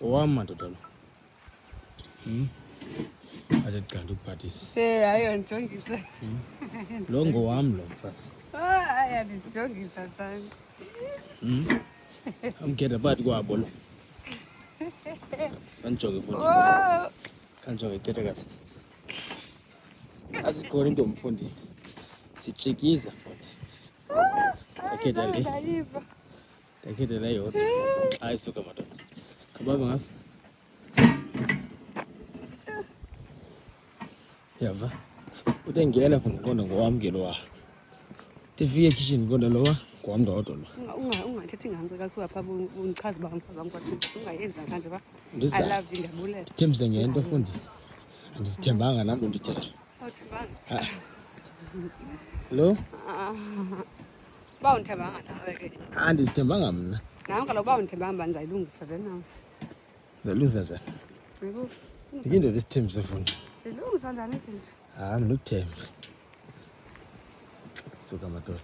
Owam madoda lo. Athi kanti ukuphathisa. Ayondijongisa. Lo ngowam lo mfazi. Hayi andijongisa sana. Amkhetha phakathi kwabo lo. Sandijonge fundi. Kanjonge tetekazi. Asikhona into mfundi. Sitsikiza fundi. Akhetha le. Akhetha le yodwa. Hayi suka madoda. Kababa ngapha. Yava. Utengela fundi ngiqonda ngowamkelo wa. Tifike ekitchen ngiqonda lowa ngowam ndodwa lo. Ungathethi nganto kasuka pha undichaza uba mfazi wam kwathini. Ungayenzi kanje ba. Ndiza. I love you ndiyabulela. Thembise ngento fundi. Andisithembanga nam ndithela. Awuthembanga? Lo? Uba undithembanga nawe ke. Andisithembanga mna. Nam kaloku uba undithembanga uba ndizayilungisa le nawe. Ndizalungisa njani? Yebo. Ndikinto lesithembise fundi. Zilungisa njani izinto? Hayi, mna ukuthemba. Suka madoda.